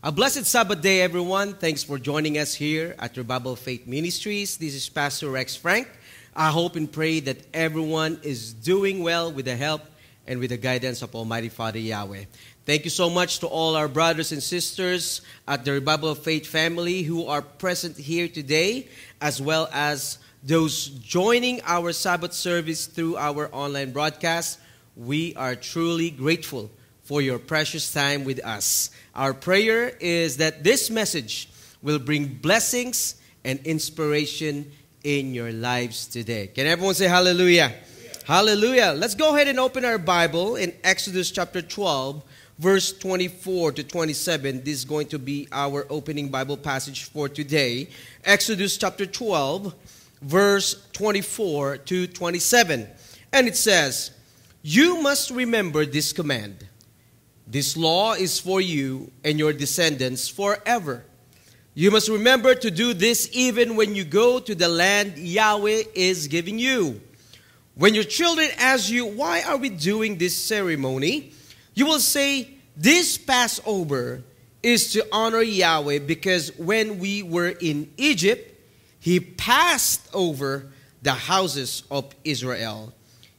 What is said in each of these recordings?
A blessed Sabbath day, everyone. Thanks for joining us here at Revival Faith Ministries. This is Pastor Rex Frank. I hope and pray that everyone is doing well with the help and with the guidance of Almighty Father Yahweh. Thank you so much to all our brothers and sisters at the Revival Faith family who are present here today, as well as those joining our Sabbath service through our online broadcast. We are truly grateful for your precious time with us. Our prayer is that this message will bring blessings and inspiration in your lives today. Can everyone say hallelujah? Hallelujah. Let's go ahead and open our Bible in Exodus chapter 12, verse 24 to 27. This is going to be our opening Bible passage for today. Exodus chapter 12, verse 24 to 27. And it says, "You must remember this command. This law is for you and your descendants forever. You must remember to do this even when you go to the land Yahweh is giving you. When your children ask you, 'Why are we doing this ceremony?' you will say, 'This Passover is to honor Yahweh, because when we were in Egypt, He passed over the houses of Israel.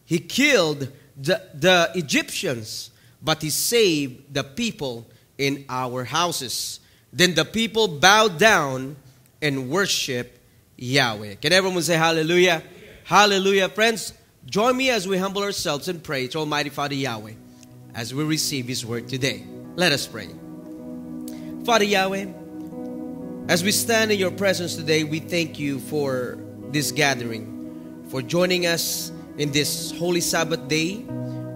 He killed the Egyptians, but He saved the people in our houses.' Then the people bowed down and worshiped Yahweh." Can everyone say hallelujah? Hallelujah. Friends, join me as we humble ourselves and pray to Almighty Father Yahweh as we receive His word today. Let us pray. Father Yahweh, as we stand in your presence today, we thank you for this gathering, for joining us in this holy Sabbath day,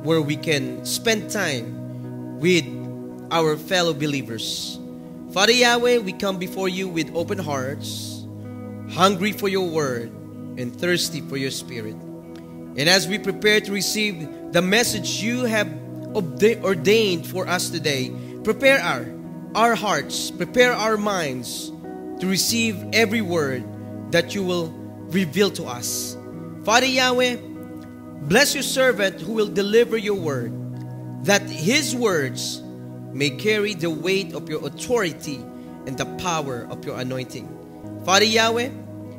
where we can spend time with our fellow believers. Father Yahweh, we come before you with open hearts, hungry for your word and thirsty for your spirit. And as we prepare to receive the message you have ordained for us today, prepare our hearts, prepare our minds to receive every word that you will reveal to us. Father Yahweh, bless your servant who will deliver your word, that his words may carry the weight of your authority and the power of your anointing. Father Yahweh,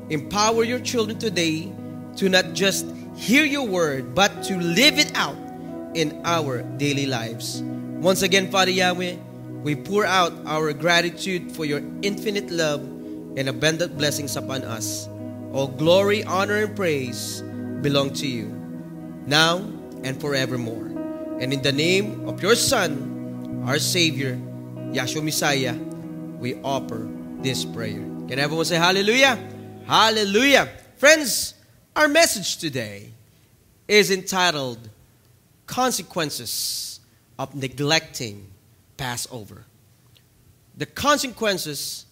empower your children today to not just hear your word, but to live it out in our daily lives. Once again, Father Yahweh, we pour out our gratitude for your infinite love and abundant blessings upon us. All glory, honor, and praise belong to you, now and forevermore. And in the name of your Son, our Savior, Yahshua Messiah, we offer this prayer. Can everyone say hallelujah? Hallelujah. Friends, our message today is entitled Consequences of Neglecting Passover. The consequences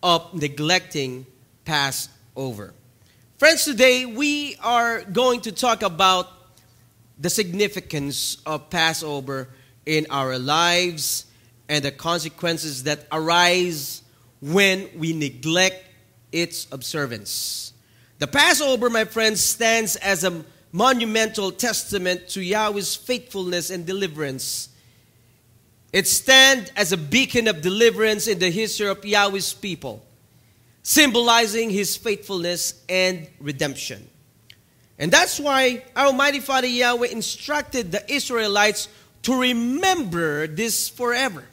of neglecting Passover. Friends, today we are going to talk about the significance of Passover in our lives and the consequences that arise when we neglect its observance. The Passover, my friends, stands as a monumental testament to Yahweh's faithfulness and deliverance. It stands as a beacon of deliverance in the history of Yahweh's people, symbolizing His faithfulness and redemption. And that's why our Almighty Father Yahweh instructed the Israelites to remember this forever.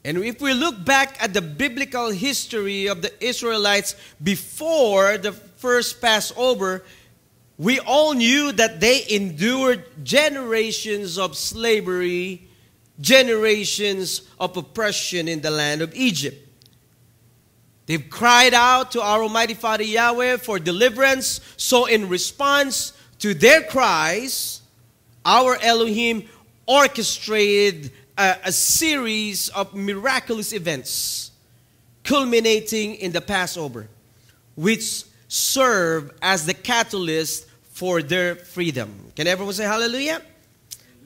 And if we look back at the biblical history of the Israelites before the first Passover, we all knew that they endured generations of slavery, generations of oppression in the land of Egypt. They've cried out to our Almighty Father Yahweh for deliverance. So in response to their cries, our Elohim orchestrated a series of miraculous events culminating in the Passover, which serve as the catalyst for their freedom. Can everyone say hallelujah?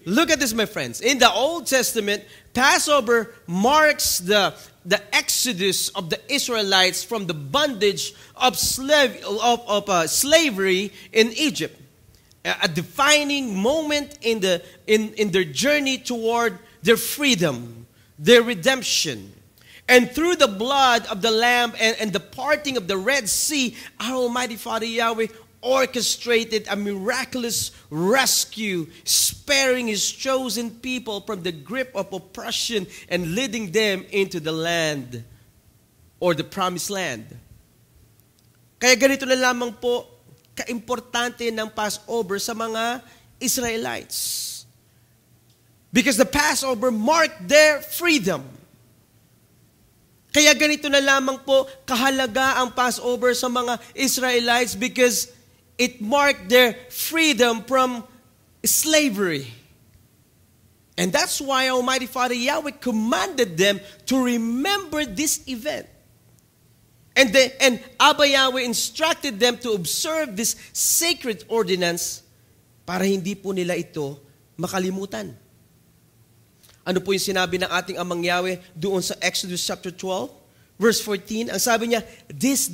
Look at this, my friends. In the Old Testament, Passover marks the exodus of the Israelites from the bondage of slavery in Egypt. A defining moment in their journey toward their freedom, their redemption. And through the blood of the Lamb and the parting of the Red Sea, our Almighty Father Yahweh orchestrated a miraculous rescue, sparing His chosen people from the grip of oppression and leading them into the land or the promised land. Kaya ganito na lamang po kaimportante ng Passover sa mga Israelites. Because the Passover marked their freedom. Kaya ganito na lamang po kahalaga ang Passover sa mga Israelites because it marked their freedom from slavery. And that's why Almighty Father Yahweh commanded them to remember this event. And Abba Yahweh instructed them to observe this sacred ordinance para hindi po nila ito makalimutan. Ano po yung sinabi ng ating Amang Yahweh doon sa Exodus chapter 12, verse 14? Ang sabi niya, this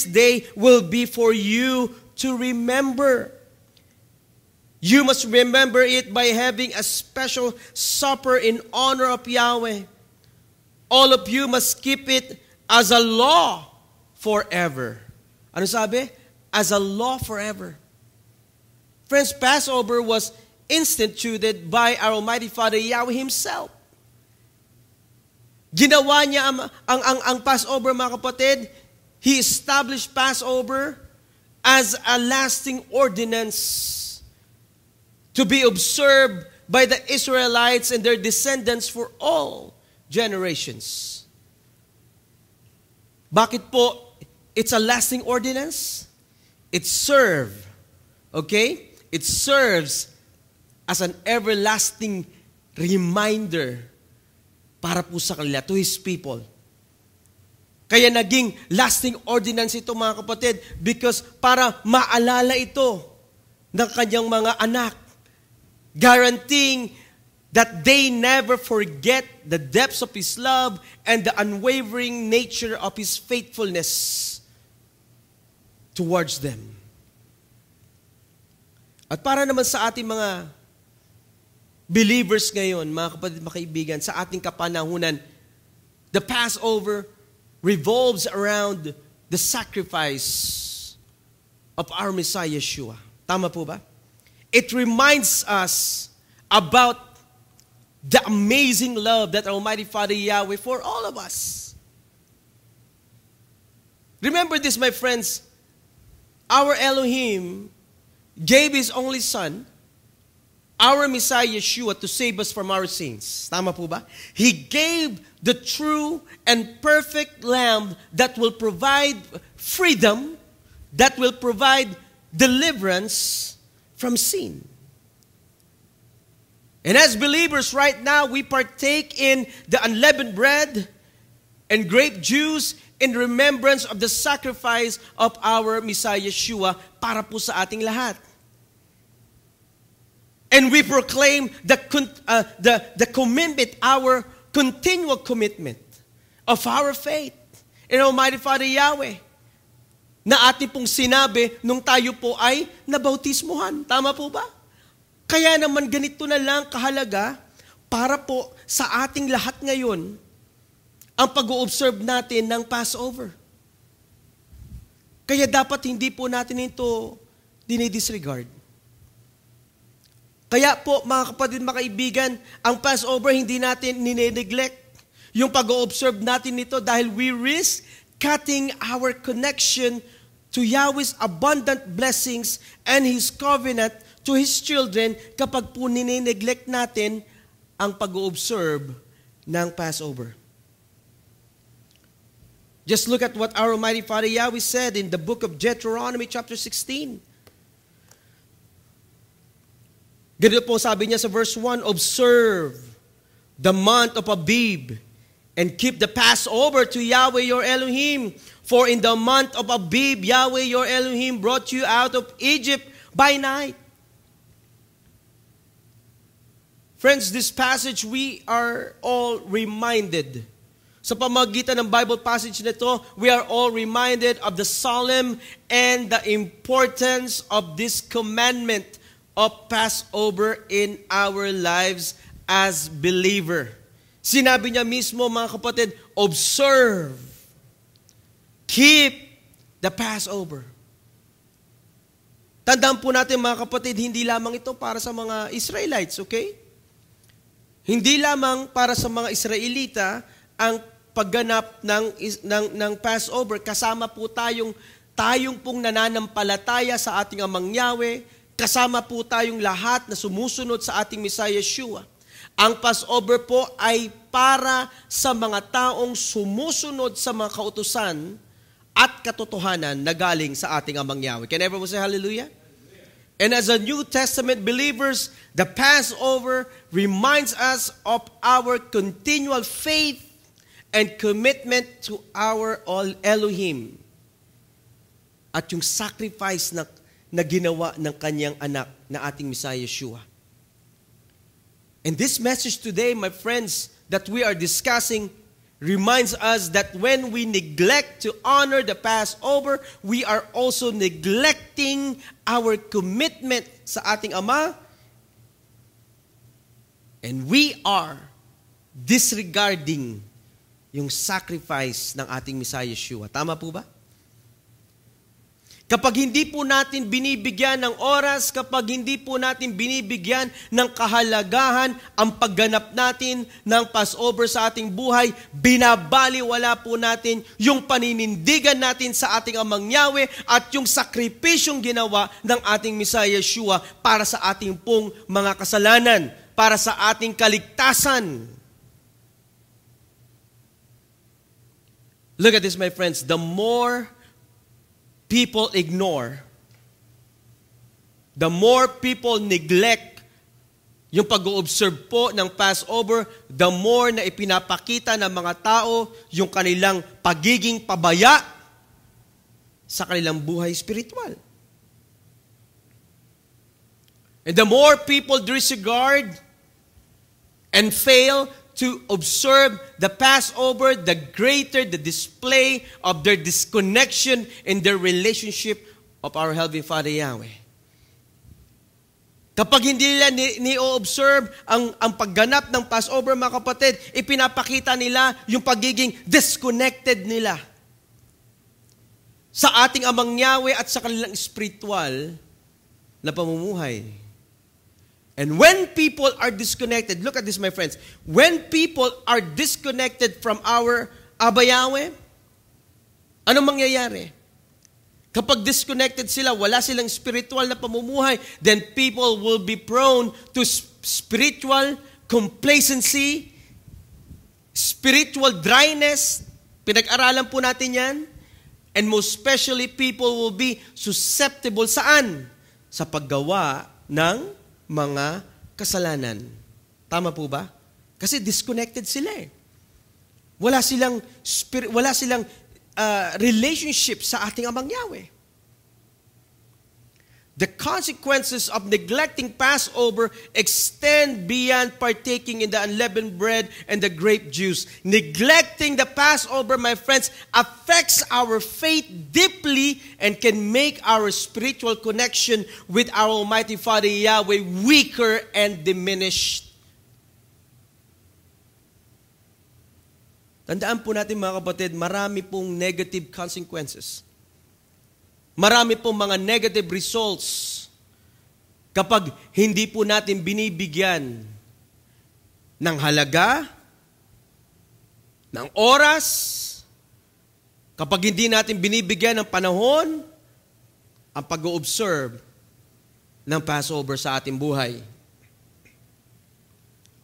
day will be for you to remember. You must remember it by having a special supper in honor of Yahweh. All of you must keep it as a law forever. Ano sabi? As a law forever. Friends, Passover was instituted by our Almighty Father Yahweh Himself. Ginawa niya ang Passover, mga kapatid. He established Passover as a lasting ordinance to be observed by the Israelites and their descendants for all generations. Bakit po it's a lasting ordinance? It serves as an everlasting reminder para po sa kanila, to His people. Kaya naging lasting ordinance ito, mga kapatid, because para maalala ito ng kanyang mga anak, guaranteeing that they never forget the depths of His love and the unwavering nature of His faithfulness towards them. At para naman sa ating mga believers ngayon, mga kapatid, mga kaibigan, sa ating kapanahunan, the Passover revolves around the sacrifice of our Messiah Yeshua. Tama po ba? It reminds us about the amazing love that Almighty Father Yahweh for all of us. Remember this, my friends. Our Elohim gave His only Son, our Messiah Yeshua, to save us from our sins. Tama po ba? He gave the true and perfect Lamb that will provide freedom, that will provide deliverance from sin. And as believers right now, we partake in the unleavened bread and grape juice in remembrance of the sacrifice of our Messiah Yeshua para po sa ating lahat. And we proclaim the commitment, our continual commitment of our faith in Almighty Father Yahweh na ating pong sinabi nung tayo po ay nabautismuhan. Tama po ba? Kaya naman ganito na lang kahalaga para po sa ating lahat ngayon ang pag-o-observe natin ng Passover. Kaya dapat hindi po natin ito dinidisregard. Kaya po, mga kapatid, mga kaibigan, ang Passover hindi natin nineneglect. Yung pag-o-observe natin nito dahil we risk cutting our connection to Yahweh's abundant blessings and His covenant to His children kapag po nineneglect natin ang pag-o-observe ng Passover. Just look at what our Almighty Father Yahweh said in the book of Deuteronomy chapter 16. Ganito po sabi niya sa verse 1, observe the month of Abib and keep the Passover to Yahweh your Elohim. For in the month of Abib, Yahweh your Elohim brought you out of Egypt by night. Friends, this passage we are all reminded. Sa pamagitan ng Bible passage na ito, we are all reminded of the solemn and the importance of this commandment of Passover in our lives as believer. Sinabi niya mismo, mga kapatid, observe, keep the Passover. Tandaan po natin, mga kapatid, hindi lamang ito para sa mga Israelites, okay? Hindi lamang para sa mga Israelita ang pagganap ng Passover. Kasama po tayong pong nananampalataya sa ating Amang Yahweh. Kasama po tayong lahat na sumusunod sa ating Messiah Yeshua. Ang Passover po ay para sa mga taong sumusunod sa mga kautusan at katotohanan na galing sa ating Amang Yahweh. Can everyone say hallelujah? And as a New Testament believers, the Passover reminds us of our continual faith and commitment to our Elohim. At yung sacrifice na ginawa ng kanyang anak na ating Messiah Yeshua. And this message today, my friends, that we are discussing reminds us that when we neglect to honor the Passover, we are also neglecting our commitment sa ating Ama, and we are disregarding yung sacrifice ng ating Messiah Yeshua. Tama po ba? Kapag hindi po natin binibigyan ng oras, kapag hindi po natin binibigyan ng kahalagahan ang pagganap natin ng Passover sa ating buhay, binabaliwala po natin yung paninindigan natin sa ating Amang Yahweh at yung sakripisyong ginawa ng ating Messiah Yeshua para sa ating pong mga kasalanan, para sa ating kaligtasan. Look at this, my friends. The more people ignore, the more people neglect yung pag-o-observe po ng Passover, the more na ipinapakita ng mga tao yung kanilang pagiging pabaya sa kanilang buhay spiritual. And the more people disregard and fail to observe the Passover, the greater the display of their disconnection in their relationship of our Heavenly Father Yahweh. Kapag hindi nila ni-observe ang pagganap ng Passover, mga kapatid, ipinapakita nila yung pagiging disconnected nila sa ating Amang Yahweh at sa kanilang spiritual na pamumuhay. And when people are disconnected, look at this, my friends. When people are disconnected from our Abba Yahweh, anong mangyayari? Kapag disconnected sila, wala silang spiritual na pamumuhay, then people will be prone to spiritual complacency, spiritual dryness. Pinag-aralan po natin yan. And most especially, people will be susceptible saan? Sa paggawa ng mga kasalanan. Tama po ba? Kasi disconnected sila eh. Wala silang relationship sa ating Amang Yahweh. The consequences of neglecting Passover extend beyond partaking in the unleavened bread and the grape juice. Neglecting the Passover, my friends, affects our faith deeply and can make our spiritual connection with our Almighty Father Yahweh weaker and diminished. Tandaan po natin, mga kapatid, marami pong negative consequences. Marami pong mga negative results kapag hindi po natin binibigyan ng halaga, ng oras, kapag hindi natin binibigyan ng panahon, ang pag-o-observe ng Passover sa ating buhay.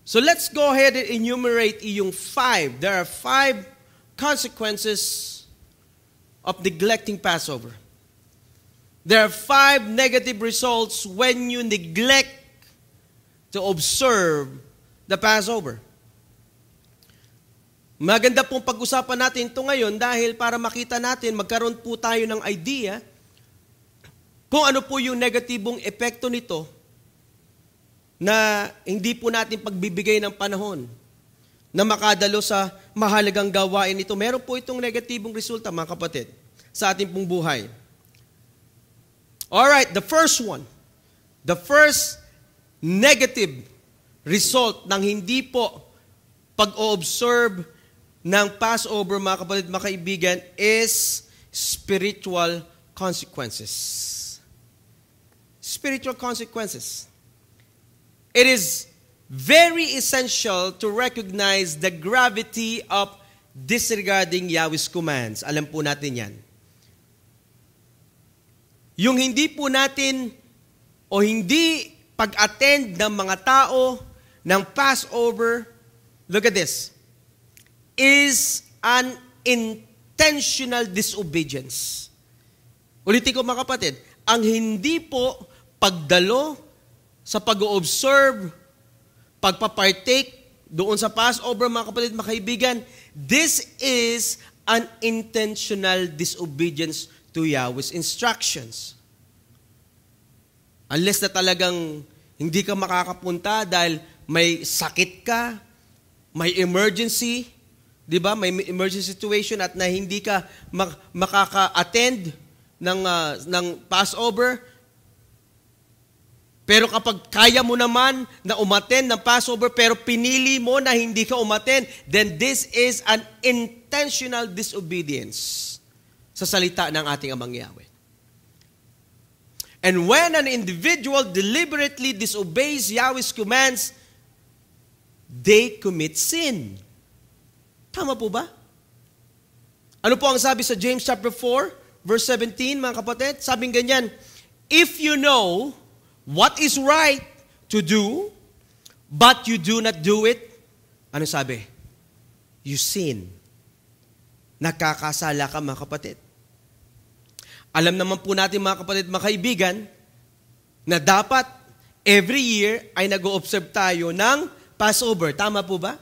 So let's go ahead and enumerate yung 5. There are 5 consequences of neglecting Passover. There are 5 negative results when you neglect to observe the Passover. Maganda pong pag-usapan natin ito ngayon dahil para makita natin, magkaroon po tayo ng idea kung ano po yung negatibong epekto nito na hindi po natin pagbibigay ng panahon na makadalo sa mahalagang gawain ito. Meron po itong negatibong resulta, mga kapatid, sa ating pong buhay. Alright, the first one. The first negative result ng hindi po pag-o-observe ng Passover, mga kapatid, mga kaibigan, is spiritual consequences. Spiritual consequences. It is very essential to recognize the gravity of disregarding Yahweh's commands. Alam po natin yan. Yung hindi po natin o hindi pag-attend ng mga tao ng Passover, look at this, is an intentional disobedience. Ulitin ko mga kapatid, ang hindi po pagdalo sa pag-o-observe, pagpapartake doon sa Passover, mga kapatid, mga kaibigan, this is an intentional disobedience to Yahweh's instructions. Unless na talagang hindi ka makakapunta dahil may sakit ka, may emergency, di ba? May emergency situation at na hindi ka makaka-attend ng Passover. Pero kapag kaya mo naman na umattend ng Passover pero pinili mo na hindi ka umattend, then this is an intentional disobedience sa salita ng ating Amang Yahweh. And when an individual deliberately disobeys Yahweh's commands, they commit sin. Tama po ba? Ano po ang sabi sa James chapter 4, verse 17, mga kapatid? Sabing ganyan, if you know what is right to do, but you do not do it, ano sabi? You sin. Nakakasala ka, mga kapatid. Alam naman po natin, mga kapatid, mga kaibigan, na dapat every year ay nag-o-observe tayo ng Passover. Tama po ba?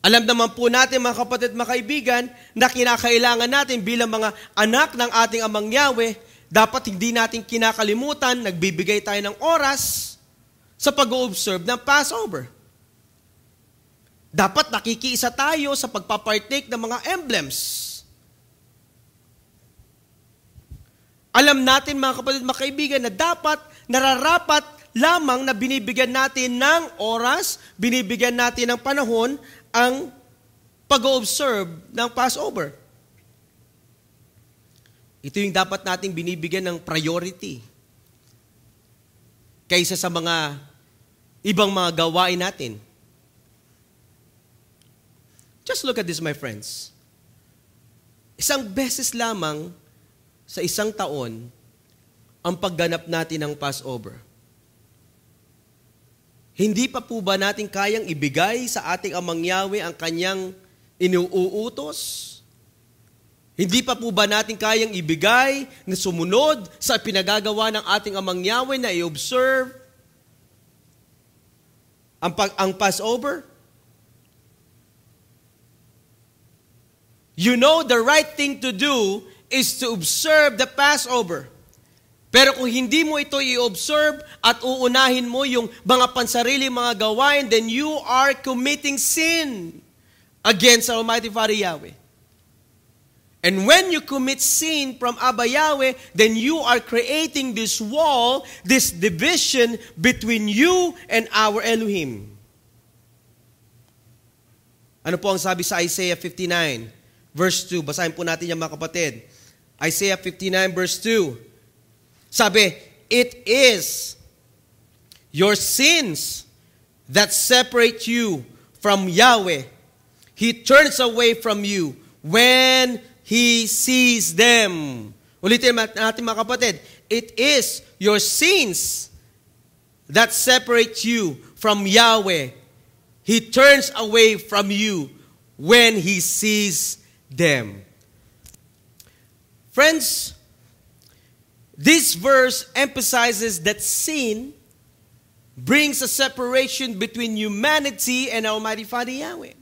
Alam naman po natin, mga kapatid, mga kaibigan, na kinakailangan natin bilang mga anak ng ating Amang Yahweh, dapat hindi natin kinakalimutan, nagbibigay tayo ng oras sa pag-o-observe ng Passover. Dapat nakikiisa tayo sa pagpapartake ng mga emblems. Alam natin, mga kapatid, mga kaibigan, na dapat, nararapat lamang na binibigyan natin ng oras, binibigyan natin ng panahon ang pag-o-observe ng Passover. Ito yung dapat nating binibigyan ng priority kaysa sa mga ibang mga gawain natin. Just look at this, my friends. Isang beses lamang sa isang taon ang pagganap natin ng Passover. Hindi pa po ba natin kayang ibigay sa ating Amang Yahweh ang kanyang inuutos? Hindi pa po ba natin kayang ibigay na sumunod sa pinagagawa ng ating Amang Yahweh na i-observe ang Passover? You know the right thing to do is to observe the Passover. Pero kung hindi mo ito i-observe at uunahin mo yung mga pansarili mga gawain, then you are committing sin against Almighty Father Yahweh. And when you commit sin from Abba Yahweh, then you are creating this wall, this division between you and our Elohim. Ano po ang sabi sa Isaiah 59, verse 2? Basahin po natin yan, mga kapatid. Isaiah 59, verse 2. Sabi, it is your sins that separate you from Yahweh. He turns away from you when He sees them. Ulitin natin, mga kapatid. It is your sins that separate you from Yahweh. He turns away from you when He sees them. Friends, this verse emphasizes that sin brings a separation between humanity and Almighty Father Yahweh.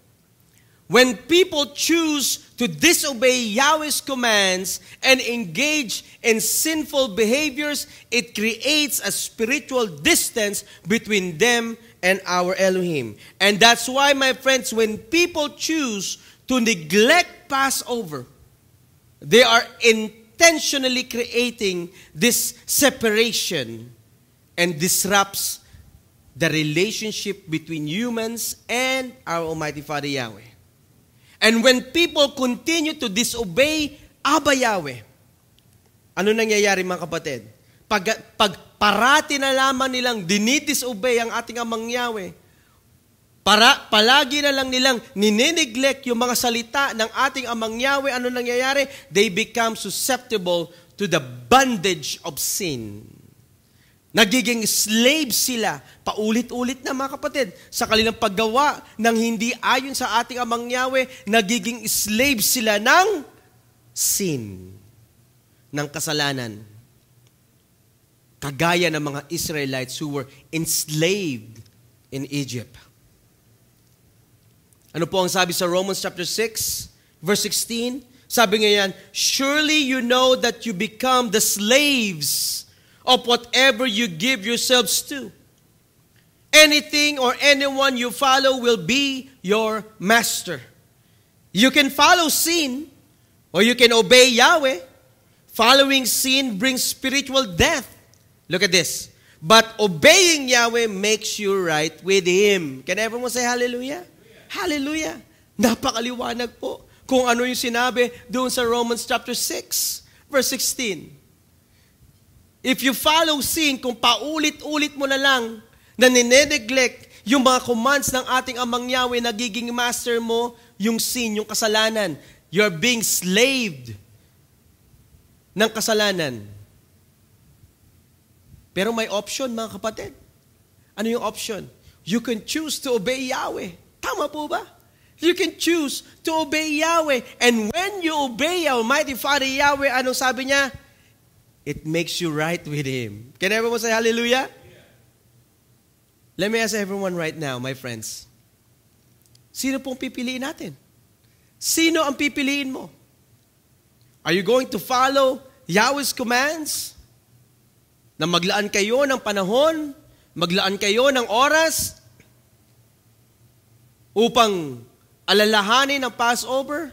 When people choose to disobey Yahweh's commands and engage in sinful behaviors, it creates a spiritual distance between them and our Elohim. And that's why, my friends, when people choose to neglect Passover, they are intentionally creating this separation and disrupts the relationship between humans and our Almighty Father Yahweh. And when people continue to disobey Abba Yahweh, ano nangyayari mga kapatid? Pag parati na lamang nilang dinidisobey ang ating Amang Yahweh, palagi na lang nilang nineneglect yung mga salita ng ating Amang Yahweh, ano nangyayari? They become susceptible to the bondage of sin. Nagiging slave sila, paulit-ulit na mga kapatid, sa kanilang paggawa ng hindi ayon sa ating Amang Yahweh, nagiging slave sila ng sin, ng kasalanan. Kagaya ng mga Israelites who were enslaved in Egypt. Ano po ang sabi sa Romans chapter 6, verse 16? Sabi nga yan, surely you know that you become the slaves of whatever you give yourselves to. Anything or anyone you follow will be your master. You can follow sin or you can obey Yahweh. Following sin brings spiritual death. Look at this. But obeying Yahweh makes you right with Him. Can everyone say hallelujah? Hallelujah. Napakaliwanag po kung ano yung sinabi doon sa Romans chapter 6, verse 16. If you follow sin, kung paulit-ulit mo na lang na nineneglect yung mga commands ng ating Amang Yahweh, nagiging master mo yung sin, yung kasalanan. You're being slaved ng kasalanan. Pero may option, mga kapatid. Ano yung option? You can choose to obey Yahweh. Tama po ba? You can choose to obey Yahweh. And when you obey Almighty Father Yahweh, anong sabi niya? It makes you right with Him. Can everyone say hallelujah? Yeah. Let me ask everyone right now, my friends. Sino pong pipiliin natin? Sino ang pipiliin mo? Are you going to follow Yahweh's commands? Na maglaan kayo ng panahon, maglaan kayo ng oras, upang alalahanin ang Passover,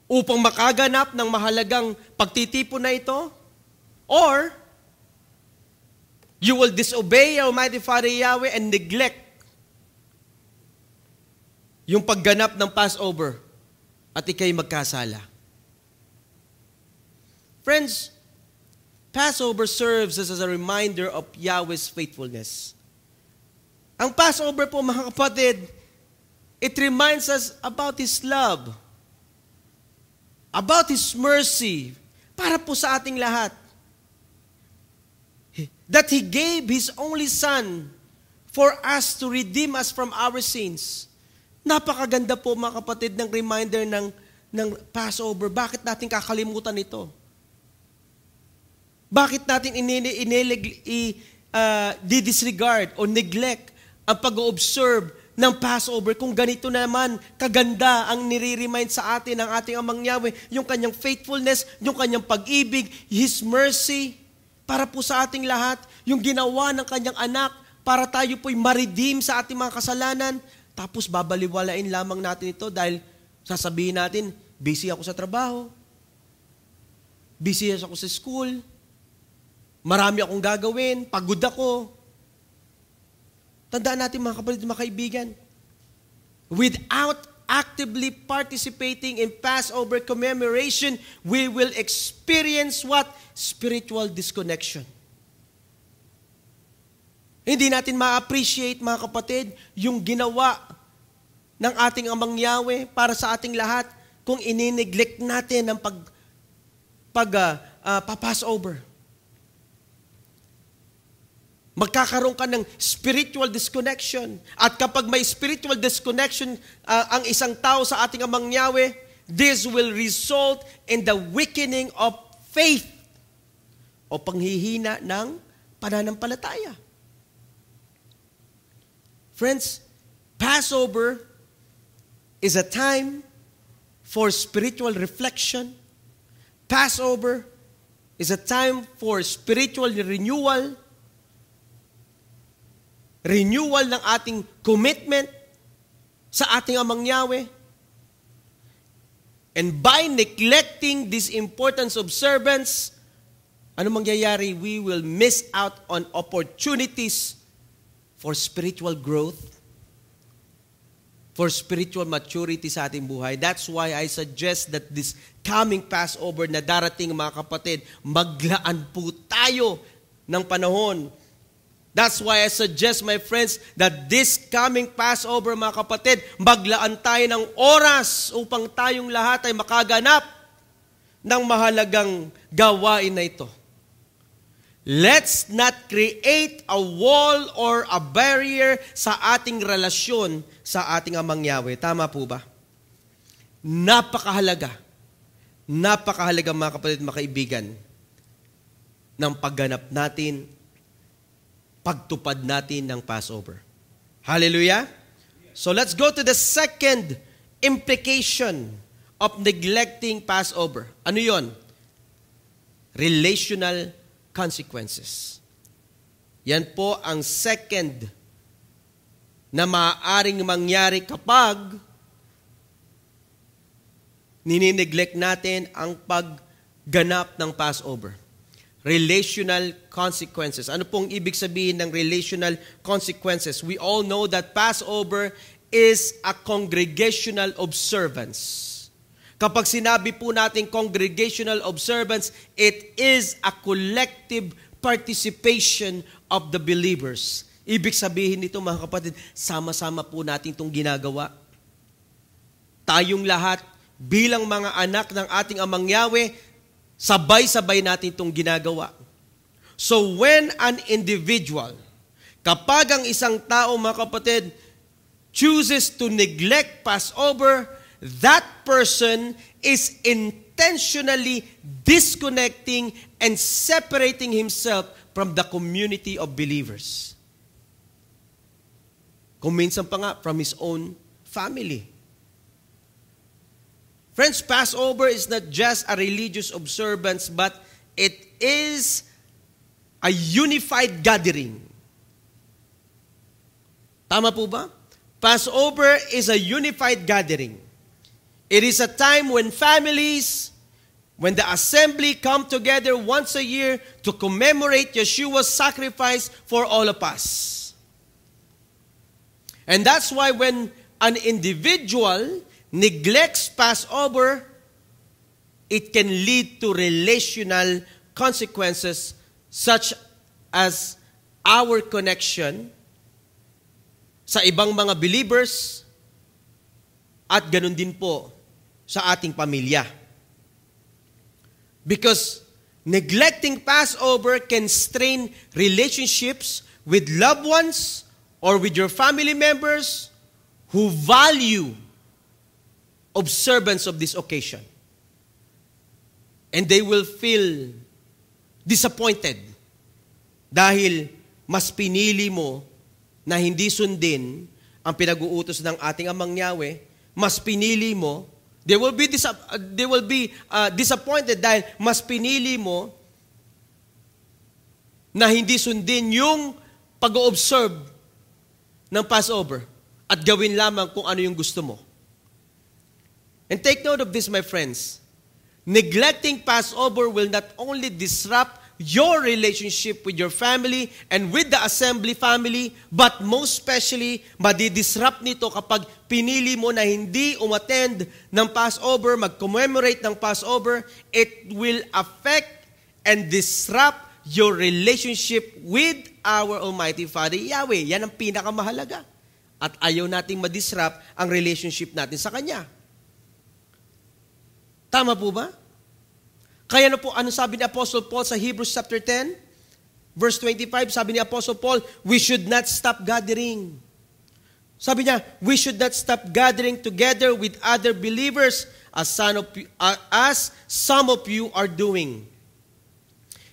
upang makaganap ng mahalagang pagtitipon na ito, or you will disobey Almighty Father Yahweh and neglect yung pagganap ng Passover at ikay magkasala. Friends, Passover serves as a reminder of Yahweh's faithfulness. Ang Passover po, mga kapatid, it reminds us about His love, about His mercy, para po sa ating lahat. That He gave His only Son for us to redeem us from our sins. Napakaganda po, mga kapatid, ng reminder ng Passover. Bakit natin kakalimutan ito? Bakit natin disregard o neglect ang pag-observe ng Passover kung ganito naman kaganda ang nire-remind sa atin ng ating Amang Yahweh, yung kanyang faithfulness, yung kanyang pag-ibig, His mercy, para po sa ating lahat, yung ginawa ng kanyang anak para tayo po'y ma-redeem sa ating mga kasalanan, tapos babaliwalain lamang natin ito dahil sasabihin natin, busy ako sa trabaho, busy ako sa school, marami akong gagawin, pagod ako. Tandaan natin, mga kapatid, mga kaibigan, without actively participating in Passover commemoration, we will experience what? Spiritual disconnection. Hindi natin ma-appreciate, mga kapatid, yung ginawa ng ating Amang Yahweh para sa ating lahat kung inineglect natin ang Passover. Magkakaroon ka ng spiritual disconnection. At kapag may spiritual disconnection ang isang tao sa ating Amang Yahweh, this will result in the weakening of faith o panghihina ng pananampalataya. Friends, Passover is a time for spiritual reflection. Passover is a time for spiritual renewal. Renewal ng ating commitment sa ating Amang Yahweh. And by neglecting this importance of observance, ano mangyayari? We will miss out on opportunities for spiritual growth, for spiritual maturity sa ating buhay. That's why I suggest that this coming Passover na darating, mga kapatid, maglaan po tayo ng panahon. That's why I suggest, my friends, that this coming Passover, mga kapatid, maglaan tayo ng oras upang tayong lahat ay makaganap ng mahalagang gawain na ito. Let's not create a wall or a barrier sa ating relasyon sa ating Amang Yahweh. Tama po ba? Napakahalaga mga kapatid, mga kaibigan, ng pagganap natin, pagtupad natin ng Passover. Hallelujah? So let's go to the second implication of neglecting Passover. Ano yon? Relational consequences. Yan po ang second na maaaring mangyari kapag ninineglect natin ang pagganap ng Passover. Relational consequences. Ano pong ibig sabihin ng relational consequences? We all know that Passover is a congregational observance. Kapag sinabi po natin congregational observance, it is a collective participation of the believers. Ibig sabihin nito, mga kapatid, sama-sama po natin itong ginagawa. Tayong lahat, bilang mga anak ng ating Amang Yahweh, sabay-sabay natin itong ginagawa. So when an individual, kapag ang isang tao, mga kapatid, chooses to neglect Passover, that person is intentionally disconnecting and separating himself from the community of believers. Kung minsan pa nga, from his own family. Friends, Passover is not just a religious observance, but it is a unified gathering. Tama po ba? Passover is a unified gathering. It is a time when families, when the assembly come together once a year to commemorate Yeshua's sacrifice for all of us. And that's why when an individual neglects Passover, it can lead to relational consequences such as our connection sa ibang mga believers at ganun din po sa ating pamilya. Because neglecting Passover can strain relationships with loved ones or with your family members who value observance of this occasion. And they will feel disappointed dahil mas pinili mo na hindi sundin ang pinag-uutos ng ating Amang Yahweh, mas pinili mo, they will be disappointed dahil mas pinili mo na hindi sundin yung pag-observe ng Passover at gawin lamang kung ano yung gusto mo. And take note of this, my friends. Neglecting Passover will not only disrupt your relationship with your family and with the assembly family, but most especially, madidisrupt nito kapag pinili mo na hindi umattend ng Passover, mag-commemorate ng Passover. It will affect and disrupt your relationship with our Almighty Father Yahweh. Yan ang pinakamahalaga. At ayaw nating madisrupt ang relationship natin sa Kanya. Tama po ba? Kaya na po, ano sabi ni Apostle Paul sa Hebrews chapter 10? Verse 25, sabi ni Apostle Paul, we should not stop gathering. Sabi niya, we should not stop gathering together with other believers as some of you are doing.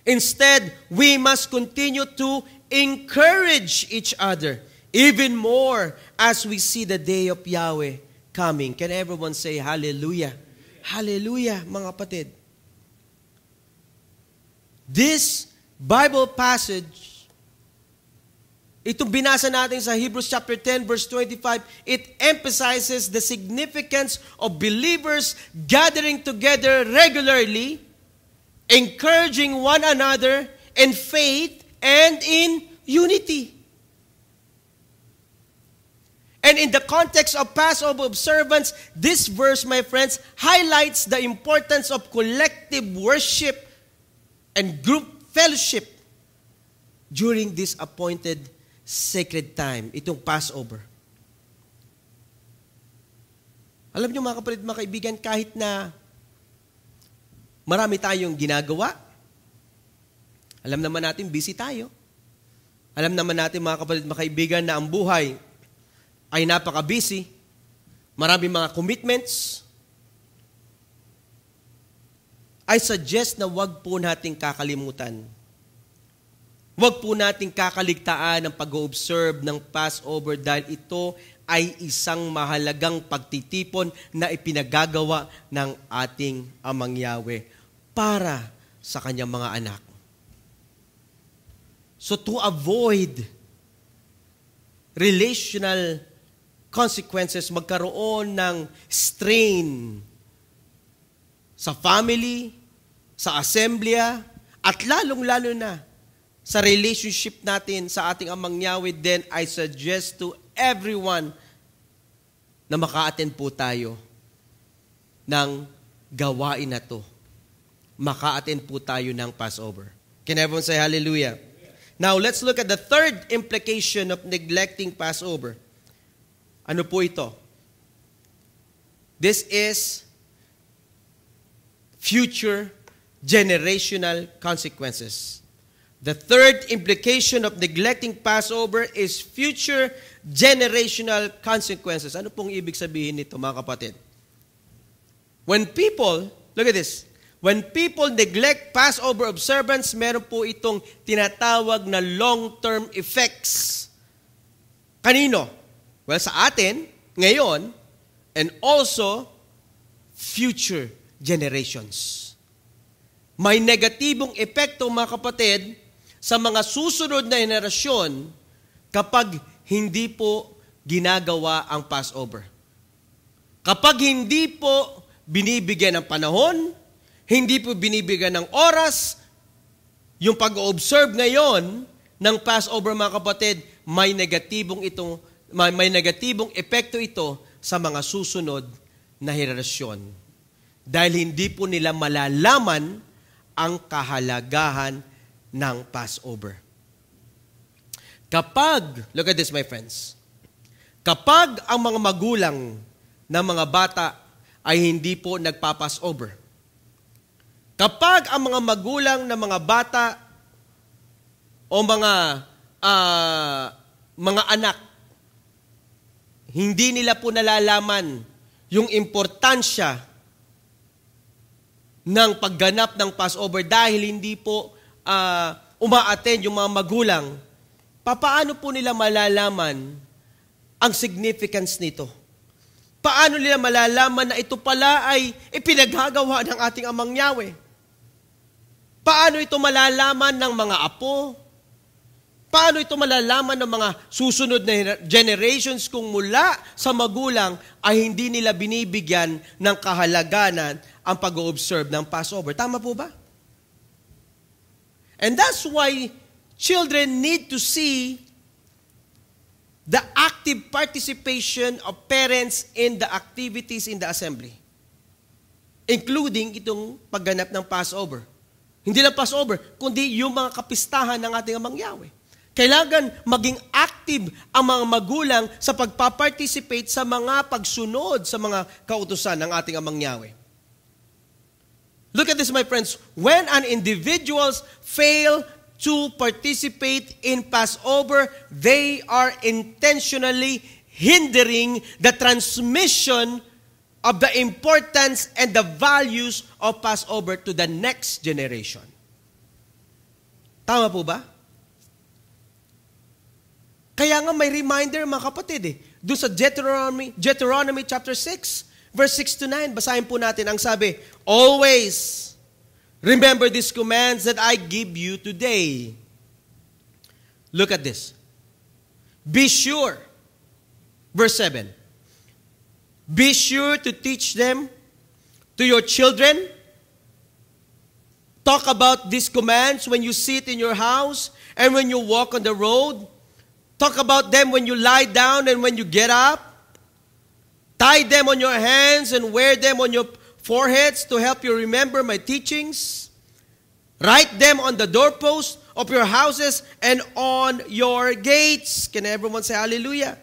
Instead, we must continue to encourage each other, even more as we see the day of Yahweh coming. Can everyone say hallelujah? Hallelujah, mga kapatid. This Bible passage, itong binasa natin sa Hebrews chapter 10 verse 25, it emphasizes the significance of believers gathering together regularly, encouraging one another in faith and in unity. And in the context of Passover observance, this verse, my friends, highlights the importance of collective worship and group fellowship during this appointed sacred time, itong Passover. Alam niyo mga kapatid, mga kaibigan, kahit na marami tayong ginagawa, alam naman natin busy tayo. Alam naman natin mga kapatid, mga kaibigan, na ang buhay ay napaka-busy. Maraming mga commitments. I suggest na wag po nating kakalimutan. Wag po nating kakaligtaan ang pag-observe ng Passover dahil ito ay isang mahalagang pagtitipon na ipinagagawa ng ating Amang Yahweh para sa kanyang mga anak. So to avoid relational consequences, magkaroon ng strain sa family, sa assembleya, at lalong-lalo na sa relationship natin sa ating Amang Yahweh, then I suggest to everyone na maka-attend po tayo ng gawain na to. Maka-attend po tayo ng Passover. Can everyone say hallelujah? Now, let's look at the third implication of neglecting Passover. Ano po ito? This is future generational consequences. The third implication of neglecting Passover is future generational consequences. Ano pong ibig sabihin nito, mga kapatid? When people, look at this, when people neglect Passover observance, meron po itong tinatawag na long-term effects. Kanino? Well, sa atin, ngayon, and also future generations. May negatibong epekto, mga kapatid, sa mga susunod na henerasyon kapag hindi po ginagawa ang Passover. Kapag hindi po binibigyan ng panahon, hindi po binibigyan ng oras, yung pag-observe ngayon ng Passover, mga kapatid, may negatibong epekto ito sa mga susunod na henerasyon. Dahil hindi po nila malalaman ang kahalagahan ng Passover. Kapag, look at this my friends, kapag ang mga magulang ng mga bata ay hindi po nagpa-Passover, kapag ang mga magulang ng mga bata o mga anak, hindi nila po nalalaman yung importansya ng pagganap ng Passover dahil hindi po uma-attend yung mga magulang, paano po nila malalaman ang significance nito? Paano nila malalaman na ito pala ay ipinaghagawa ng ating Amang Yahweh? Paano ito malalaman ng mga apo? Paano ito malalaman ng mga susunod na generations kung mula sa magulang ay hindi nila binibigyan ng kahalaganan ang pag-observe ng Passover? Tama po ba? And that's why children need to see the active participation of parents in the activities in the assembly, including itong pagganap ng Passover. Hindi lang Passover, kundi yung mga kapistahan ng ating Amang Yahweh. Kailangan maging active ang mga magulang sa pagpaparticipate sa mga pagsunod sa mga kautusan ng ating Amang Yahweh. Look at this, my friends. When an individuals fail to participate in Passover, they are intentionally hindering the transmission of the importance and the values of Passover to the next generation. Tama po ba? Kaya nga may reminder, mga kapatid, doon sa Deuteronomy chapter 6, verse 6 to 9, basahin po natin ang sabi, always remember these commands that I give you today. Look at this. Be sure, verse 7, be sure to teach them to your children. Talk about these commands when you sit in your house and when you walk on the road. Talk about them when you lie down and when you get up. Tie them on your hands and wear them on your foreheads to help you remember my teachings. Write them on the doorposts of your houses and on your gates. Can everyone say hallelujah?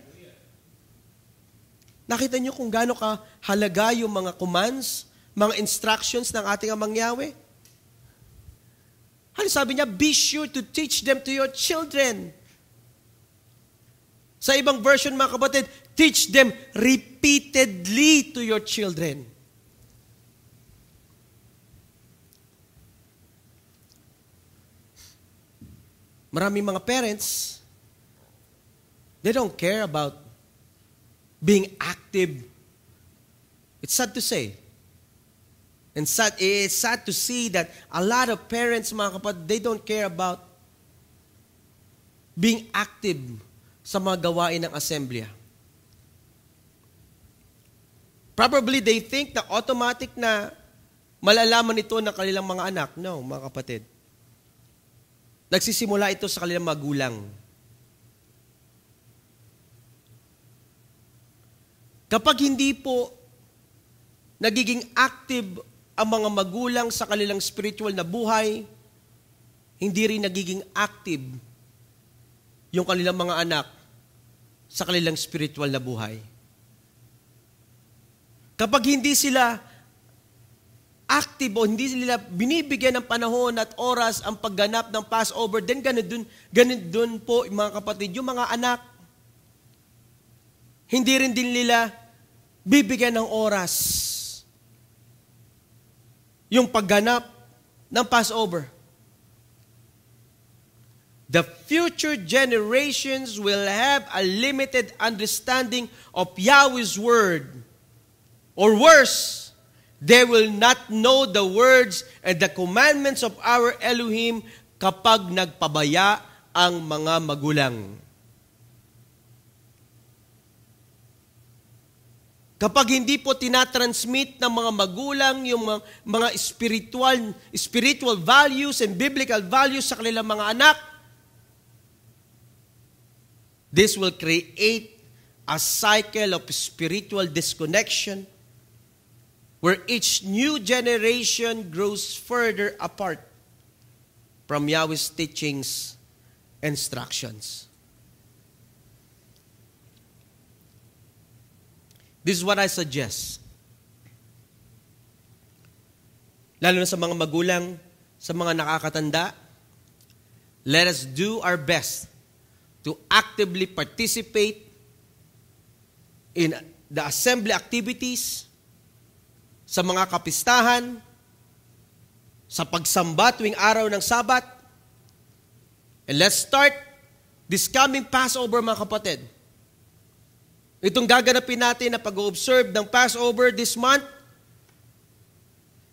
Nakita niyo kung gaano kahalaga yung mga commands, mga instructions ng ating Amang Yahweh? Ano sabi niya? Be sure to teach them to your children. Sa ibang version, mga kapatid, teach them repeatedly to your children. Maraming mga parents, they don't care about being active. It's sad to say. And it's sad to see that a lot of parents, mga kapatid, they don't care about being active sa mga gawain ng assembly. Probably they think na automatic na malalaman ito ng kanilang mga anak. No, mga kapatid. Nagsisimula ito sa kanilang magulang. Kapag hindi po nagiging active ang mga magulang sa kanilang spiritual na buhay, hindi rin nagiging active yung kanilang mga anak sa kanilang spiritual na buhay. Kapag hindi sila active o hindi sila binibigyan ng panahon at oras ang pagganap ng Passover, then ganun po, mga kapatid, yung mga anak, hindi rin din nila bibigyan ng oras yung pagganap ng Passover. The future generations will have a limited understanding of Yahweh's word. Or worse, they will not know the words and the commandments of our Elohim kapag nagpabaya ang mga magulang. Kapag hindi po tinatransmit ng mga magulang yung mga spiritual values and biblical values sa kanilang mga anak, this will create a cycle of spiritual disconnection where each new generation grows further apart from Yahweh's teachings and instructions. This is what I suggest. Lalo na sa mga magulang, sa mga nakakatanda, let us do our best to actively participate in the assembly activities, sa mga kapistahan, sa pagsamba tuwing araw ng Sabat. And let's start this coming Passover, mga kapatid. Itong gaganapin natin na pag-observe ng Passover this month,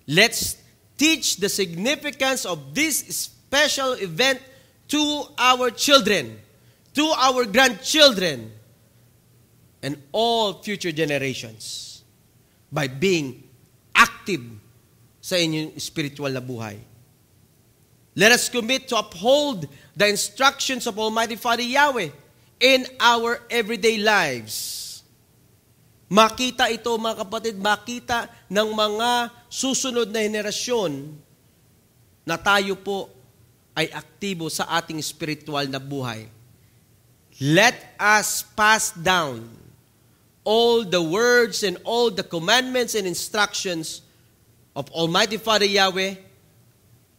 let's teach the significance of this special event to our children, to our grandchildren, and all future generations by being active sa inyong spiritual na buhay. Let us commit to uphold the instructions of Almighty Father Yahweh in our everyday lives. Makita ito, mga kapatid, makita ng mga susunod na henerasyon na tayo po ay aktibo sa ating spiritual na buhay. Let us pass down all the words and all the commandments and instructions of Almighty Father Yahweh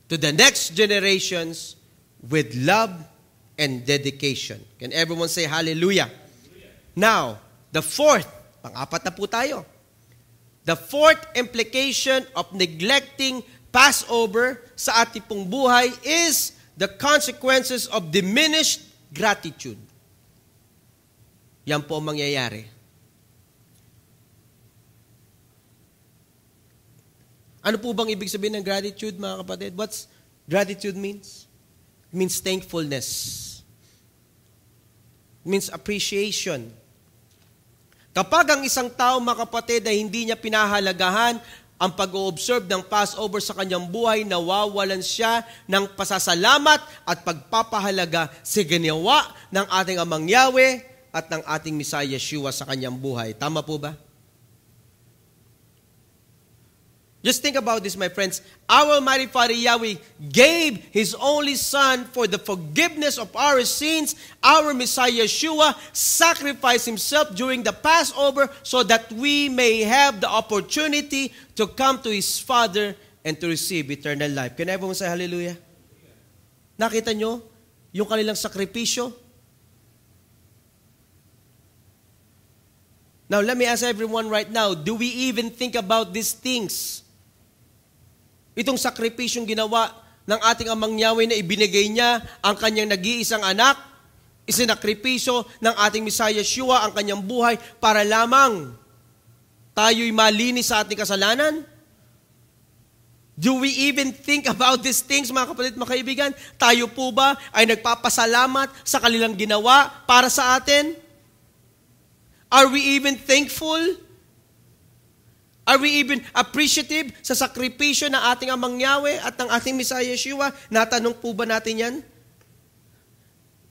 to the next generations with love and dedication. Can everyone say hallelujah? Now, the fourth, pang-apat na po tayo. The fourth implication of neglecting Passover sa ating pong buhay is the consequences of diminished gratitude. Yan po ang mangyayari. Ano po bang ibig sabihin ng gratitude, mga kapatid? What's gratitude means? It means thankfulness. It means appreciation. Kapag ang isang tao, mga kapatid, ay hindi niya pinahalagahan ang pag-o-observe ng Passover sa kanyang buhay, nawawalan siya ng pasasalamat at pagpapahalaga sa ginawa ng ating Amang Yahweh at ng ating Messiah Yeshua sa kanyang buhay. Tama po ba? Just think about this, my friends. Our Almighty Father Yahweh gave His only Son for the forgiveness of our sins. Our Messiah Yeshua sacrificed Himself during the Passover so that we may have the opportunity to come to His Father and to receive eternal life. Can everyone say hallelujah? Nakita nyo yung kanilang sakripisyo? Now, let me ask everyone right now, do we even think about these things? Itong sakripisyong ginawa ng ating Amang Yahweh na ibinigay niya ang kanyang nag-iisang anak, isinakripisyo ng ating Messiah Yeshua ang kanyang buhay para lamang tayo'y malinis sa ating kasalanan? Do we even think about these things, mga kapatid, mga kaibigan? Tayo po ba ay nagpapasalamat sa kanilang ginawa para sa atin? Are we even thankful? Are we even appreciative sa sakripisyo ng ating Amang Yahweh at ng ating Messiah Yeshua? Natanong po ba natin yan?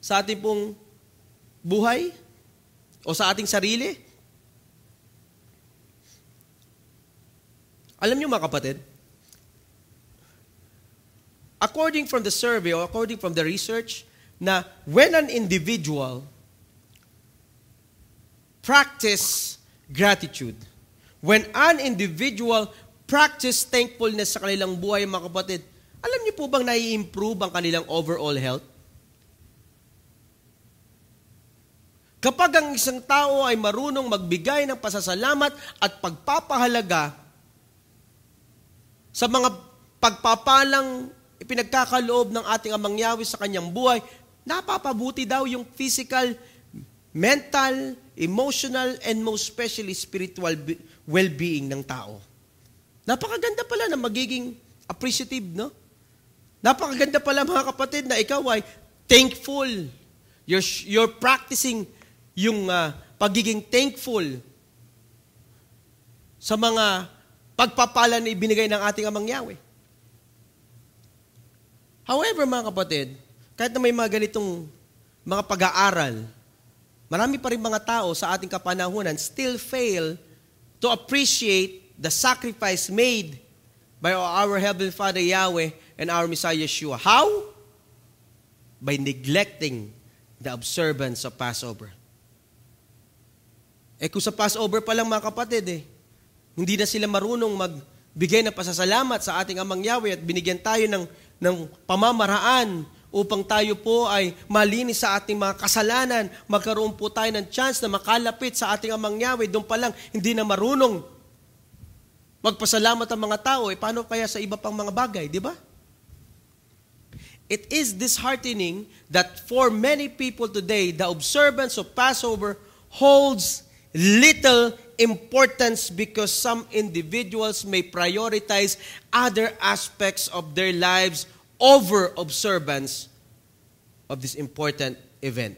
Sa ating pong buhay? O sa ating sarili? Alam niyo, mga kapatid, according from the survey or according from the research, na when an individual practice gratitude, when an individual practice thankfulness sa kanilang buhay, mga kapatid, alam niyo po bang nai-improve ang kanilang overall health? Kapag ang isang tao ay marunong magbigay ng pasasalamat at pagpapahalaga sa mga pagpapalang ipinagkakaloob ng ating Amang Yahweh sa kanyang buhay, napapabuti daw yung physical, mental, emotional, and most especially spiritual well-being ng tao. Napakaganda pala na magiging appreciative, no? Napakaganda pala, mga kapatid, na ikaw ay thankful. You're practicing yung pagiging thankful sa mga pagpapala na ibinigay ng ating Amang Yahweh. However, mga kapatid, kahit na may mga ganitong mga pag-aaral, marami pa rin mga tao sa ating kapanahunan still fail to appreciate the sacrifice made by our Heavenly Father Yahweh and our Messiah Yeshua. How? By neglecting the observance of Passover. Kung sa Passover pa lang, mga kapatid, hindi na sila marunong magbigay ng pasasalamat sa ating Amang Yahweh at binigyan tayo ng pamamaraan upang tayo po ay malinis sa ating mga kasalanan, magkaroon po tayo ng chance na makalapit sa ating Amang Yahweh. Doon pa lang, hindi na marunong magpasalamat ang mga tao. Paano kaya sa iba pang mga bagay, di ba? It is disheartening that for many people today, the observance of Passover holds little importance because some individuals may prioritize other aspects of their lives over observance of this important event.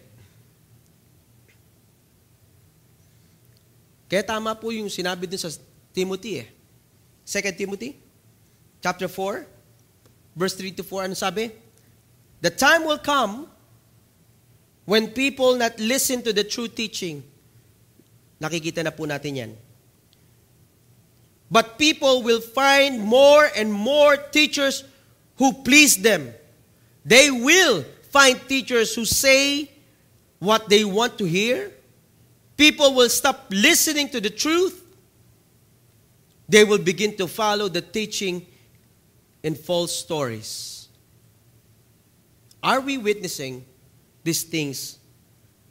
Kaya tama po yung sinabi din sa Timothy. 2 Timothy, chapter 4, verse 3 to 4, ano sabi? The time will come when people not listen to the true teaching. Nakikita na po natin yan. But people will find more and more teachers who please them. They will find teachers who say what they want to hear. People will stop listening to the truth. They will begin to follow the teaching in false stories. Are we witnessing these things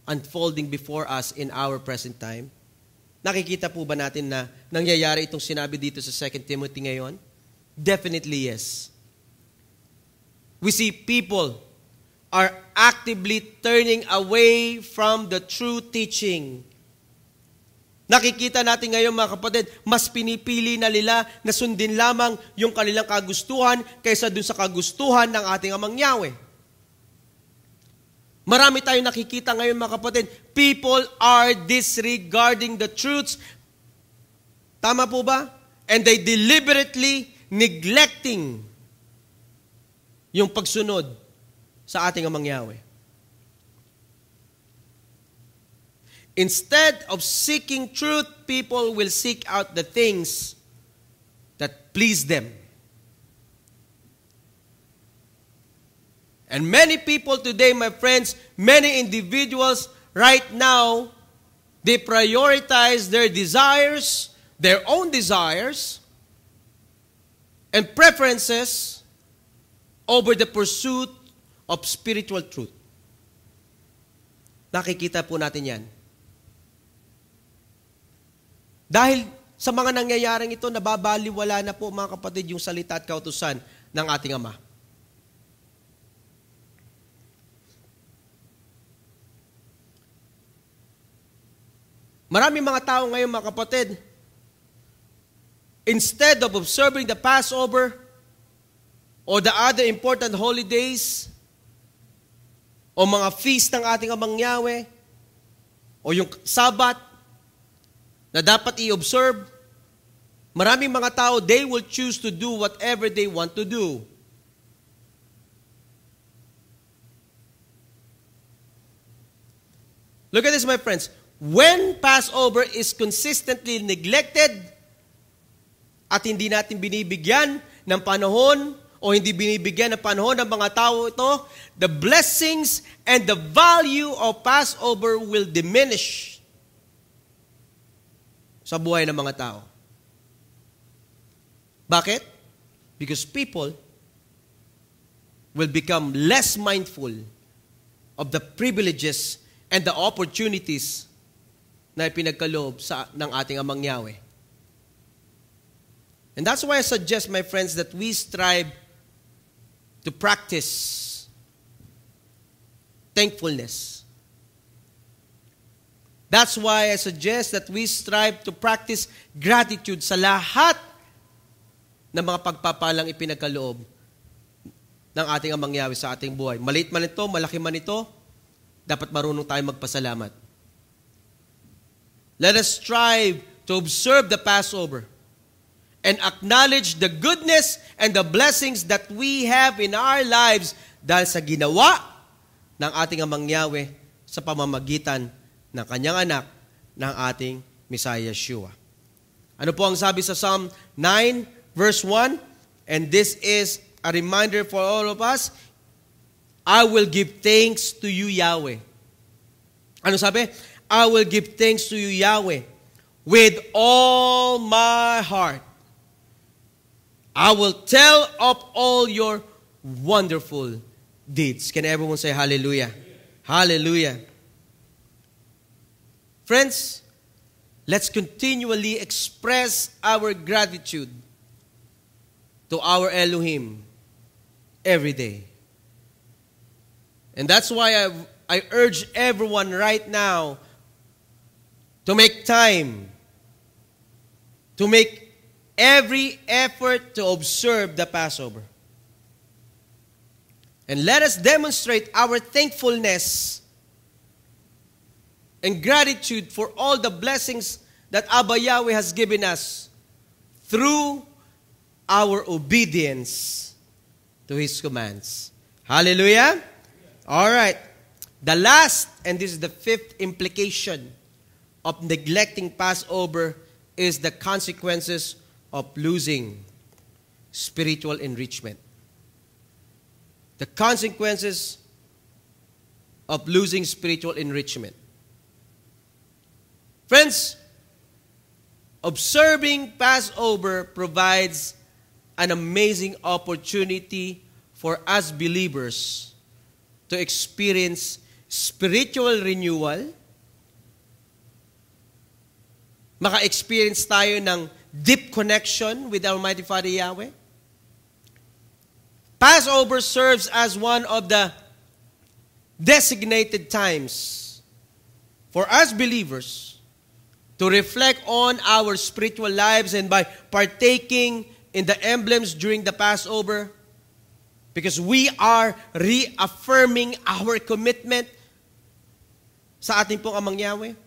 unfolding before us in our present time? Nakikita po ba natin na nangyayari itong sinabi dito sa 2 Timothy ngayon? Definitely yes. We see people are actively turning away from the true teaching. Nakikita natin ngayon, mga kapatid, mas pinipili na nila na sundin lamang yung kanilang kagustuhan kaysa dun sa kagustuhan ng ating Amang Yahweh. Marami tayong nakikita ngayon, mga kapatid, people are disregarding the truths. Tama po ba? And they deliberately neglecting yung pagsunod sa ating Amang Yahweh. Instead of seeking truth, people will seek out the things that please them. And many people today, my friends, many individuals right now, they prioritize their desires, their own desires, and preferences over the pursuit of spiritual truth. Nakikita po natin yan. Dahil sa mga nangyayaring ito, nababaliwala na po mga kapatid yung salita at kautusan ng ating Ama. Maraming mga tao ngayon mga kapatid, instead of observing the Passover or the other important holidays o mga feast ng ating Amang Yahweh o yung Sabat na dapat i-observe, maraming mga tao, they will choose to do whatever they want to do. Look at this, my friends. When Passover is consistently neglected at hindi natin binibigyan ng panahon o hindi binibigyan ng panahon ng mga tao ito, the blessings and the value of Passover will diminish sa buhay ng mga tao. Bakit? Because people will become less mindful of the privileges and the opportunities na ipinagkaloob ng ating Amang Yahweh. And that's why I suggest, my friends, that we strive to practice thankfulness. That's why I suggest that we strive to practice gratitude sa lahat ng mga pagpapalang ipinagkaloob ng ating Amang Yahweh sa ating buhay. Maliit man ito, malaki man ito, dapat marunong tayo magpasalamat. Let us strive to observe the Passover and acknowledge the goodness and the blessings that we have in our lives dahil sa ginawa ng ating Amang Yahweh sa pamamagitan ng kanyang anak, ng ating Messiah Yeshua. Ano po ang sabi sa Psalm 9 verse 1? And this is a reminder for all of us. I will give thanks to you, Yahweh. Ano sabi? I will give thanks to you, Yahweh, with all my heart. I will tell of all your wonderful deeds. Can everyone say hallelujah? Hallelujah. Friends, let's continually express our gratitude to our Elohim every day. And that's why I urge everyone right now to make time, to make every effort to observe the Passover. And let us demonstrate our thankfulness and gratitude for all the blessings that Abba Yahweh has given us through our obedience to His commands. Hallelujah! All right. The last, and this is the fifth implication of neglecting Passover, is the consequences of losing spiritual enrichment. The consequences of losing spiritual enrichment. Friends, observing Passover provides an amazing opportunity for us believers to experience spiritual renewal. Maka-experience tayo ng deep connection with Almighty Father Yahweh. Passover serves as one of the designated times for us believers to reflect on our spiritual lives, and by partaking in the emblems during the Passover, because we are reaffirming our commitment sa ating pong Amang Yahweh.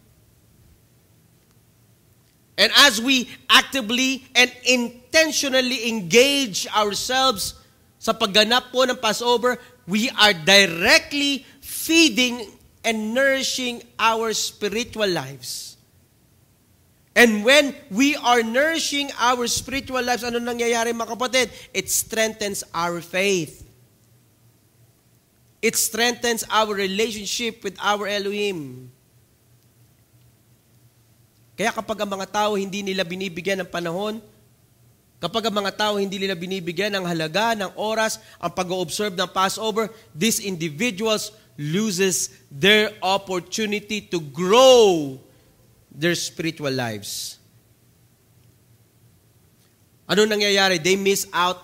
And as we actively and intentionally engage ourselves sa pagganap po ng Passover, we are directly feeding and nourishing our spiritual lives. And when we are nourishing our spiritual lives, ano nangyayari mga kapatid? It strengthens our faith. It strengthens our relationship with our Elohim. Kaya kapag ang mga tao hindi nila binibigyan ng panahon, kapag ang mga tao hindi nila binibigyan ng halaga, ng oras, ang pag-o-observe ng Passover, these individuals loses their opportunity to grow their spiritual lives. Ano nangyayari? They miss out.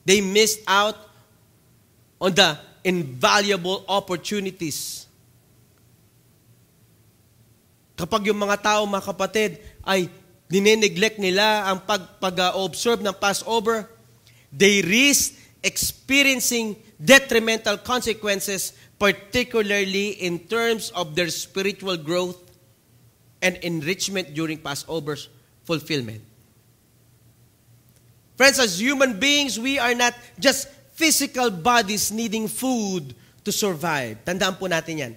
They missed out on the invaluable opportunities. Kapag yung mga tao, mga kapatid, ay dineneglect nila ang pag-observe ng Passover, they risk experiencing detrimental consequences, particularly in terms of their spiritual growth and enrichment during Passover's fulfillment. Friends, as human beings, we are not just physical bodies needing food to survive. Tandaan po natin yan.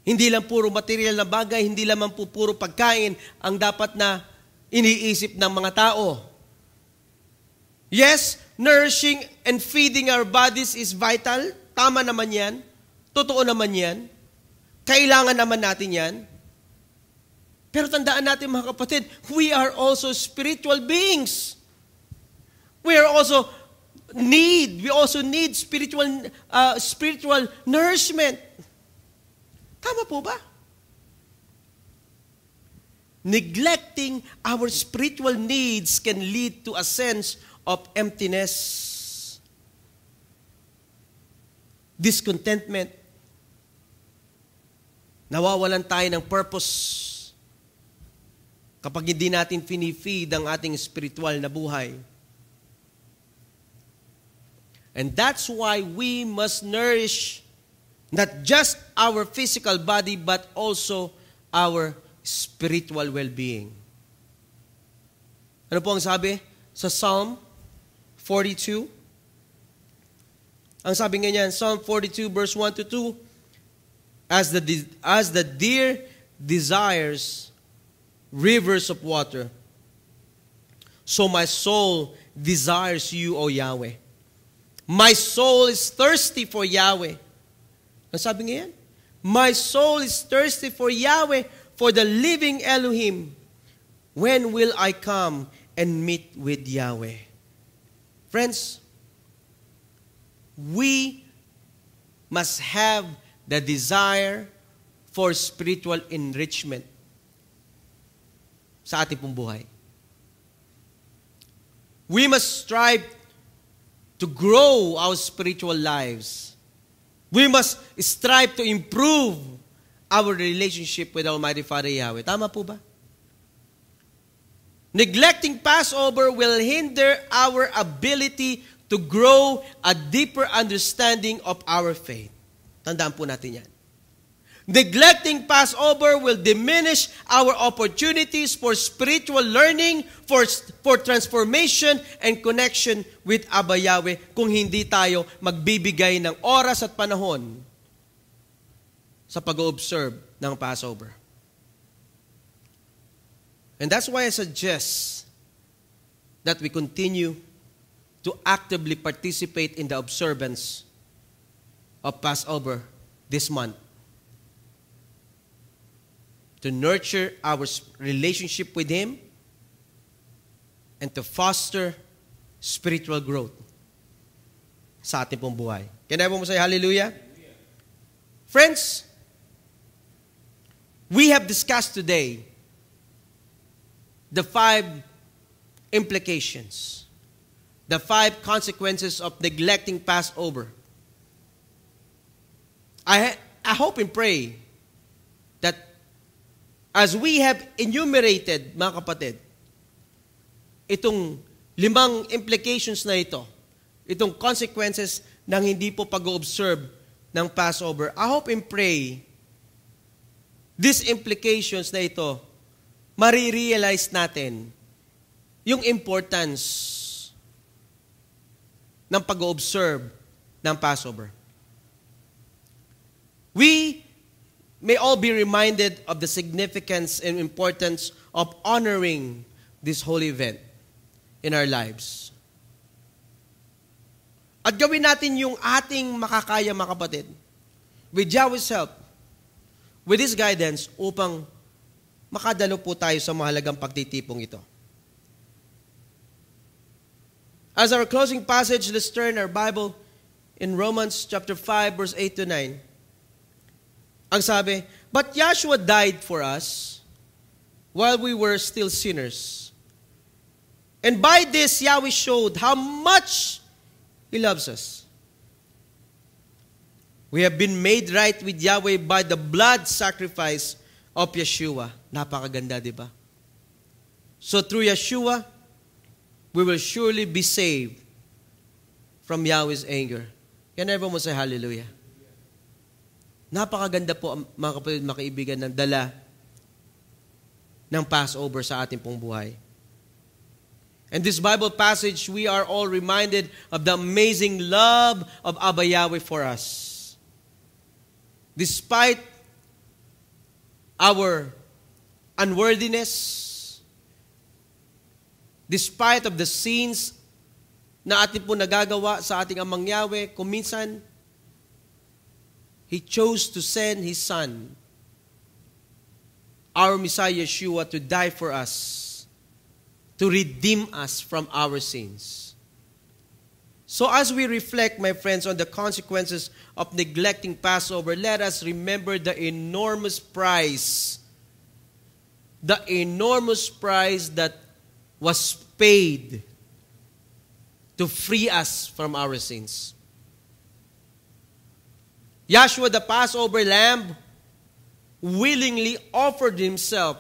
Hindi lang puro material na bagay, hindi lamang po puro pagkain ang dapat na iniisip ng mga tao. Yes, nourishing and feeding our bodies is vital. Tama naman yan. Totoo naman yan. Kailangan naman natin yan. Pero tandaan natin mga kapatid, we are also spiritual beings. We also need spiritual nourishment. Tama po ba? Neglecting our spiritual needs can lead to a sense of emptiness, discontentment, nawawalan tayo ng purpose kapag hindi natin finifeed ang ating spiritual na buhay. And that's why we must nourish not just our physical body but also our spiritual well-being. Ano po ang sabi sa Psalm 42? Ang sabi nga niyan, Psalm 42 verse 1 to 2, as the deer desires rivers of water, so my soul desires you, O Yahweh. My soul is thirsty for Yahweh. Ang sabi nga yan? My soul is thirsty for Yahweh, for the living Elohim. When will I come and meet with Yahweh? Friends, we must have the desire for spiritual enrichment sa ating pong buhay. We must strive to grow our spiritual lives. We must strive to improve our relationship with Almighty Father Yahweh. Tama po ba? Neglecting Passover will hinder our ability to grow a deeper understanding of our faith. Tandaan po natin yan. Neglecting Passover will diminish our opportunities for spiritual learning, for transformation and connection with Abba Yahweh kung hindi tayo magbibigay ng oras at panahon sa pag-observe ng Passover. And that's why I suggest that we continue to actively participate in the observance of Passover this month, to nurture our relationship with Him and to foster spiritual growth sa ating pong buhay. Can everyone say hallelujah? Friends, we have discussed today the 5 implications, the 5 consequences of neglecting Passover. I hope and pray that as we have enumerated, mga kapatid, itong 5 implications na ito, itong consequences ng hindi po pag-observe ng Passover, I hope and pray these implications na ito, marirealize natin yung importance ng pag-observe ng Passover. We may all be reminded of the significance and importance of honoring this holy event in our lives. At gawin natin yung ating makakaya, mga kapatid, with Yahweh's help, with His guidance, upang makadalo po tayo sa mahalagang pagtitipong ito. As our closing passage, let's turn our Bible in Romans chapter 5, verse 8 to 9. Ang sabi, "But Yahshua died for us while we were still sinners. And by this, Yahweh showed how much He loves us. We have been made right with Yahweh by the blood sacrifice of Yeshua." Napakaganda, di ba? So through Yeshua, we will surely be saved from Yahweh's anger. Can everyone say hallelujah? Napakaganda po, mga kapatid, mga kaibigan, ng dala ng Passover sa ating pong buhay. In this Bible passage, we are all reminded of the amazing love of Abba Yahweh for us. Despite our unworthiness, despite of the sins na ating po nagagawa sa ating Amang Yahweh, kung minsan, He chose to send His Son, our Messiah Yeshua, to die for us, to redeem us from our sins. So as we reflect, my friends, on the consequences of neglecting Passover, let us remember the enormous price that was paid to free us from our sins. Yahshua, the Passover Lamb, willingly offered Himself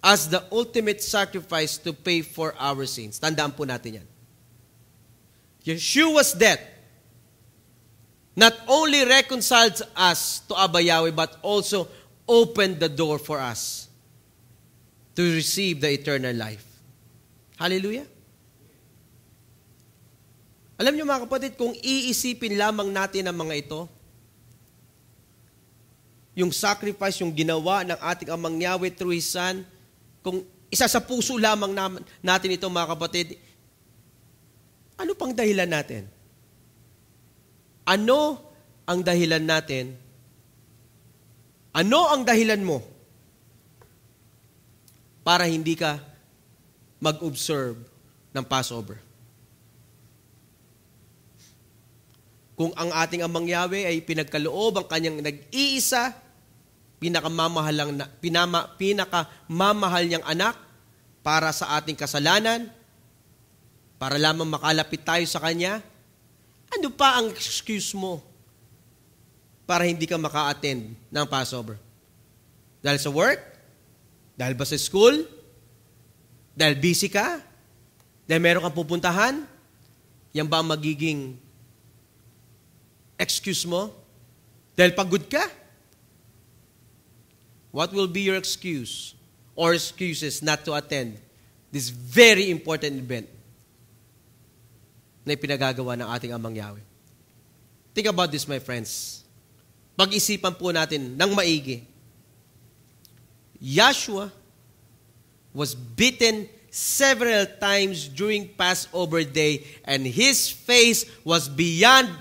as the ultimate sacrifice to pay for our sins. Tandaan po natin yan. Yeshua's death not only reconciled us to Abba Yahweh, but also opened the door for us to receive the eternal life. Hallelujah! Alam niyo, mga kapatid, kung iisipin lamang natin ang mga ito, yung sacrifice, yung ginawa ng ating Amang Yahweh through His Son, kung isa sa puso lamang natin ito, mga kapatid, ano pang dahilan natin? Ano ang dahilan natin? Ano ang dahilan mo para hindi ka mag-observe ng Passover? Kung ang ating Amang Yahweh ay pinagkaloob ang Kanyang nag-iisa, pinakamamahal niyang anak para sa ating kasalanan, para lamang makalapit tayo sa Kanya, ano pa ang excuse mo para hindi ka maka-attend ng Passover? Dahil sa work? Dahil ba sa school? Dahil busy ka? Dahil meron kang pupuntahan? Yan ba ang magiging excuse mo? Dahil pagod ka? What will be your excuse or excuses not to attend this very important event na ipinagagawa ng ating Amang Yahweh? Think about this, my friends. Pag-isipan po natin ng maigi. Yahshua was beaten several times during Passover day, and His face was beyond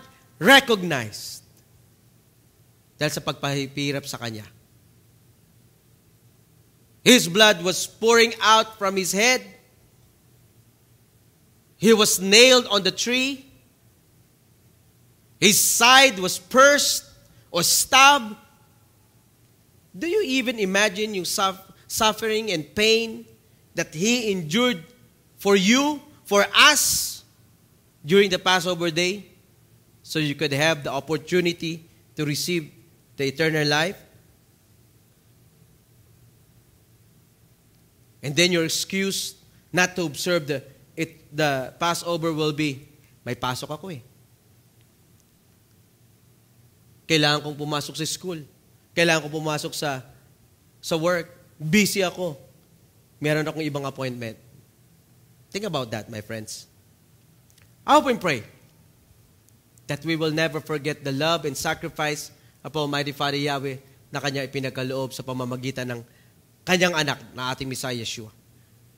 recognized dahil sa pagpahirap sa Kanya. His blood was pouring out from His head. He was nailed on the tree. His side was pierced or stabbed. Do you even imagine yung suffering and pain that He endured for you, for us, during the Passover day? So you could have the opportunity to receive the eternal life. And then your excuse not to observe the Passover will be, may pasok ako eh. Kailangan kong pumasok sa school. Kailangan kong pumasok sa work. Busy ako. Meron akong ibang appointment. Think about that, my friends. I hope and pray that we will never forget the love and sacrifice of Almighty Father Yahweh na Kanya ipinagkaloob sa pamamagitan ng Kanyang anak na ating Messiah Yeshua.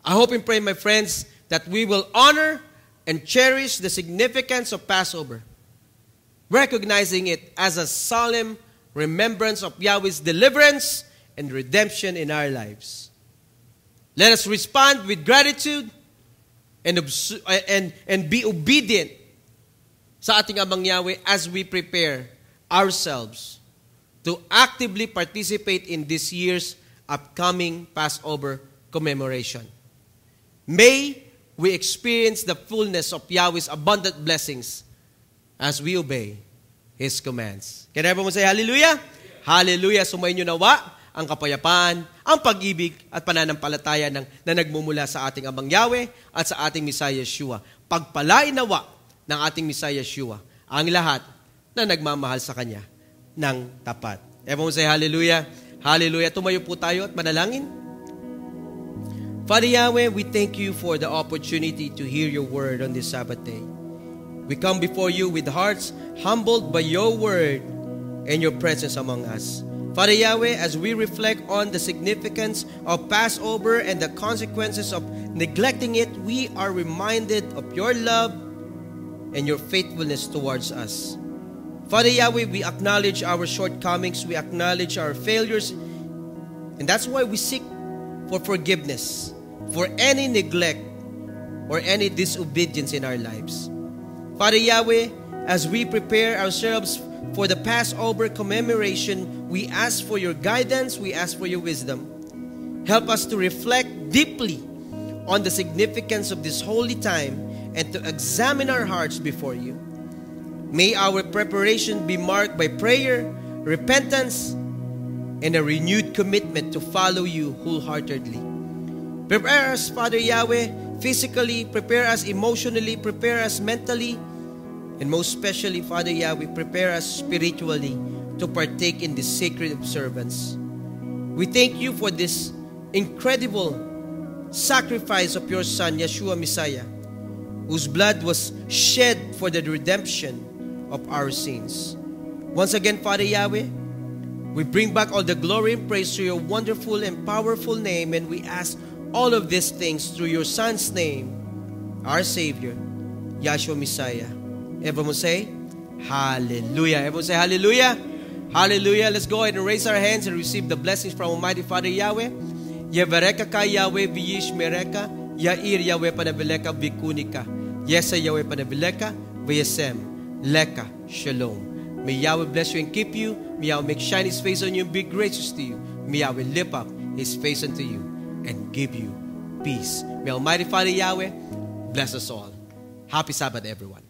I hope and pray, my friends, that we will honor and cherish the significance of Passover, recognizing it as a solemn remembrance of Yahweh's deliverance and redemption in our lives. Let us respond with gratitude and be obedient sa ating Amang Yahweh as we prepare ourselves to actively participate in this year's upcoming Passover commemoration. May we experience the fullness of Yahweh's abundant blessings as we obey His commands. Can everyone say hallelujah? Hallelujah. Sumayin nyo nawa ang kapayapaan, ang pag-ibig at pananampalataya na nagmumula sa ating Amang Yahweh at sa ating Messiah Yeshua. Pagpalain nawa ng ating Messiah Yeshua ang lahat na nagmamahal sa Kanya ng tapat. Everyone say hallelujah. Hallelujah. Tumayo po tayo at manalangin. Father Yahweh, we thank you for the opportunity to hear your word on this Sabbath day. We come before you with hearts humbled by your word and your presence among us. Father Yahweh, as we reflect on the significance of Passover and the consequences of neglecting it, we are reminded of your love and your faithfulness towards us. Father Yahweh, we acknowledge our shortcomings, we acknowledge our failures, and that's why we seek for forgiveness for any neglect or any disobedience in our lives. Father Yahweh, as we prepare ourselves for the Passover commemoration, we ask for your guidance, we ask for your wisdom. Help us to reflect deeply on the significance of this holy time and to examine our hearts before you. May our preparation be marked by prayer, repentance, and a renewed commitment to follow you wholeheartedly. Prepare us, Father Yahweh, physically, prepare us emotionally, prepare us mentally, and most especially, Father Yahweh, prepare us spiritually to partake in this sacred observance. We thank you for this incredible sacrifice of your Son, Yeshua Messiah, whose blood was shed for the redemption of our sins. Once again, Father Yahweh, we bring back all the glory and praise to your wonderful and powerful name, and we ask all of these things through your Son's name, our Savior, Yeshua Messiah. Everyone say, hallelujah. Everyone say, hallelujah. Hallelujah. Let's go ahead and raise our hands and receive the blessings from Almighty Father Yahweh. Yevereka ka Yahweh viyish mereka, Yair Yahweh panabileka vikunika, Yesa Yahweh panabileka, Vayesem, Leka, Shalom. May Yahweh bless you and keep you. May Yahweh make shine His face on you and be gracious to you. May Yahweh lift up His face unto you and give you peace. May Almighty Father Yahweh bless us all. Happy Sabbath, everyone.